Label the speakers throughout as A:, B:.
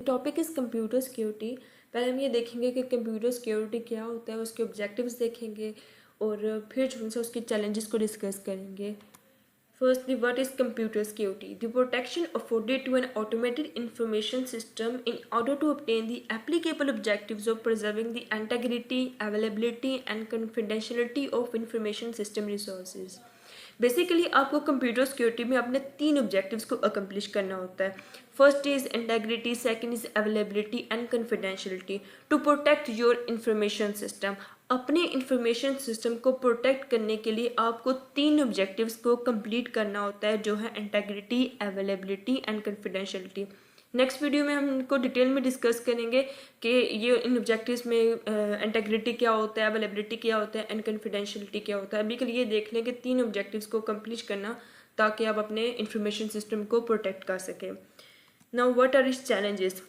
A: Topic is computer security. पहले हम ये देखेंगे कि कंप्यूटर सिक्योरिटी क्या होता है, उसके ऑब्जेक्टिव्स देखेंगे और फिर जो है उसके चैलेंजेस को डिस्कस करेंगे। Firstly, what is computer security? The protection afforded to an automated information system in order to obtain the applicable objectives of preserving the integrity, availability, and confidentiality of information system resources. Basically आपको computer security में अपने 3 objectives को accomplish करना होता है। First is integrity, second is availability and confidentiality to protect your information system. अपने information system को protect करने के लिए आपको 3 ऑब्जेक्टिव्स को कंप्लीट करना होता है, जो है integrity, availability and confidentiality. Next video में हम इनको डिटेल में डिस्कस करेंगे कि ये इन ऑब्जेक्टिव्स में इंटेग्रिटी क्या होता है, अवेलेबिलिटी क्या होता है एंड कॉन्फिडेंशियलिटी क्या होता है। अभी के लिए देख लें कि 3 ऑब्जेक्टिव्स को कंप्लीट करना ताकि आप अपने इंफॉर्मेशन सिस्टम को प्रोटेक्ट कर सकें। Now what are its challenges?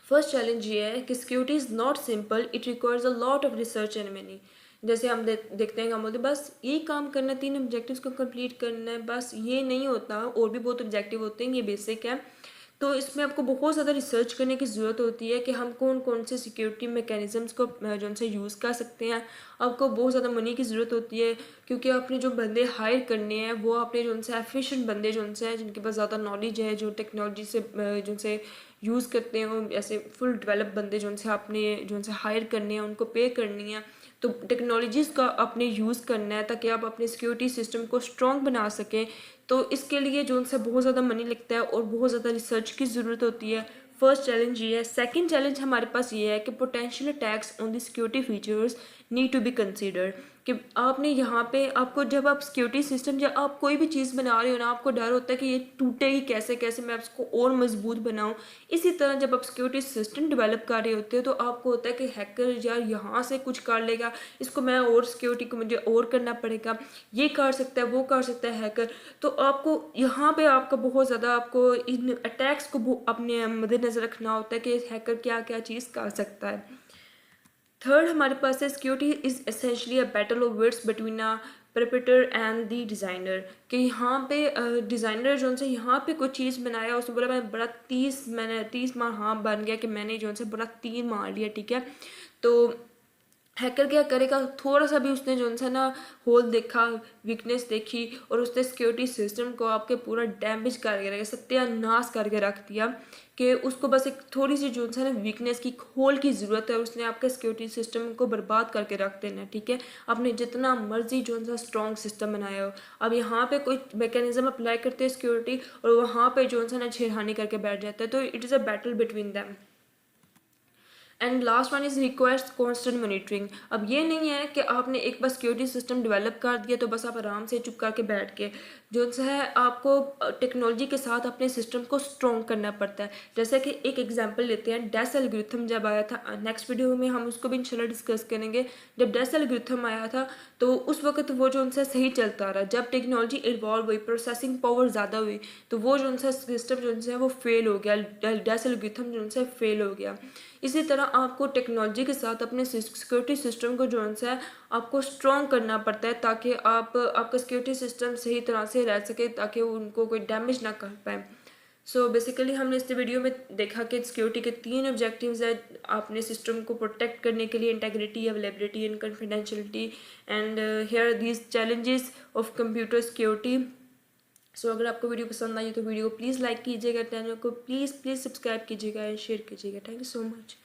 A: First challenge ये है कि security is not simple, it requires a lot of research and money. जैसे हम देखते हैं, हम बोलते बस ये काम करना, 3 ऑब्जेक्टिव्स को कंप्लीट करना है, बस ये नहीं होता, और भी बहुत ऑब्जेक्टिव होते हैं, ये बेसिक है। तो इसमें आपको बहुत ज़्यादा रिसर्च करने की ज़रूरत होती है कि हम कौन कौन से सिक्योरिटी मैकेनिज़म्स को जो उनसे यूज़ कर सकते हैं। आपको बहुत ज़्यादा मनी की ज़रूरत होती है, क्योंकि आपने जो बंदे हायर करने हैं वो आपने जो उनसे एफिशिएंट बंदे जो उनसे हैं, जिनके पास ज़्यादा नॉलेज है, जो टेक्नोलॉजी से जो उनसे यूज़ करते हैं, वो ऐसे फुल डेवलप बंदे जो उनसे आपने जो उनसे हायर करने हैं, उनको पे करनी है। तो टेक्नोलॉजीज़ का आपने यूज़ करना है ताकि आप अपने सिक्योरिटी सिस्टम को स्ट्रॉन्ग बना सकें। तो इसके लिए जो उनसे बहुत ज़्यादा मनी लगता है और बहुत ज़्यादा रिसर्च की ज़रूरत होती है। फर्स्ट चैलेंज ये है। सेकंड चैलेंज हमारे पास ये है कि potential attacks on the security features need to be considered. कि आपने यहाँ पे आपको जब आप सिक्योरिटी सिस्टम या आप कोई भी चीज़ बना रहे हो ना, आपको डर होता है कि ये टूटेगी कैसे, कैसे मैं इसको और मजबूत बनाऊँ। इसी तरह जब आप सिक्योरिटी सिस्टम डेवलप कर रहे होते हो तो आपको होता है कि हैकर यार यहाँ से कुछ कर लेगा, इसको मैं और सिक्योरिटी को मुझे और करना पड़ेगा, ये कर सकता है, वो कर सकता है हैकर। तो आपको यहाँ पे आपका बहुत ज़्यादा आपको इन अटैक्स को अपने मद्देनज़र रखना होता है कि हैकर क्या क्या चीज़ कर सकता है। थर्ड हमारे पास है security is essentially a battle of words between a perpetrator and the designer. कि यहाँ पे डिज़ाइनर जो उनसे यहाँ पे कोई चीज़ बनाया, उसने बोला मैंने 30 मार हाँ बन गया कि मैंने जो उनसे बड़ा 3 मार लिया, ठीक है। तो हैकर क्या करेगा, थोड़ा सा भी उसने जो उनसे ना होल देखा, वीकनेस देखी, और उसने सिक्योरिटी सिस्टम को आपके पूरा डैमेज करके रखा, सत्यानाश करके रख दिया। कि उसको बस एक थोड़ी सी जो उनसे ना वीकनेस की होल की ज़रूरत है, उसने आपके सिक्योरिटी सिस्टम को बर्बाद करके रख देना है, ठीक है। आपने जितना मर्जी जो उनसा स्ट्रॉन्ग सिस्टम बनाया हो, अब यहाँ पे कोई मैकेनिज्म अप्लाई करते हैं सिक्योरिटी और वहाँ पे जो उनसे ना छेड़खानी करके बैठ जाता है। तो it is a battle between them. And last one is requires constant monitoring. अब ये नहीं है कि आपने एक बार सिक्योरिटी सिस्टम डेवलप कर दिया तो बस आप आराम से चुप करके बैठ के, जो है आपको टेक्नोलॉजी के साथ अपने सिस्टम को स्ट्रॉन्ग करना पड़ता है। जैसे कि एक एग्जांपल लेते हैं, डेस एल्गोरिथम जब आया था, नेक्स्ट वीडियो में हम उसको भी इंशाल्लाह डिस्कस करेंगे। जब डेस एल्गोरिथम आया था तो उस वक्त वो जो उनसे सही चलता रहा। जब टेक्नोलॉजी इवॉल्व हुई, प्रोसेसिंग पावर ज़्यादा हुई, तो वो जो उनसे सिस्टम जो है वो फेल हो गया, डेस एल्गोरिथम जो उनसे फेल हो गया। इसी तरह आपको टेक्नोलॉजी के साथ अपने सिक्योरिटी सिस्टम को जो है आपको स्ट्रॉन्ग करना पड़ता है, ताकि आपका सिक्योरिटी सिस्टम सही तरह से रह सके, ताकि उनको कोई डैमेज ना कर पाए। सो बेसिकली हमने इस वीडियो में देखा कि सिक्योरिटी के 3 ऑब्जेक्टिव्स है अपने सिस्टम को प्रोटेक्ट करने के लिए: integrity, availability and confidentiality. And here these challenges of computer security. So अगर आपको वीडियो पसंद आई तो वीडियो को प्लीज़ लाइक कीजिएगा, चैनल को प्लीज़ सब्सक्राइब कीजिएगा एंड शेयर कीजिएगा। Thank you so much.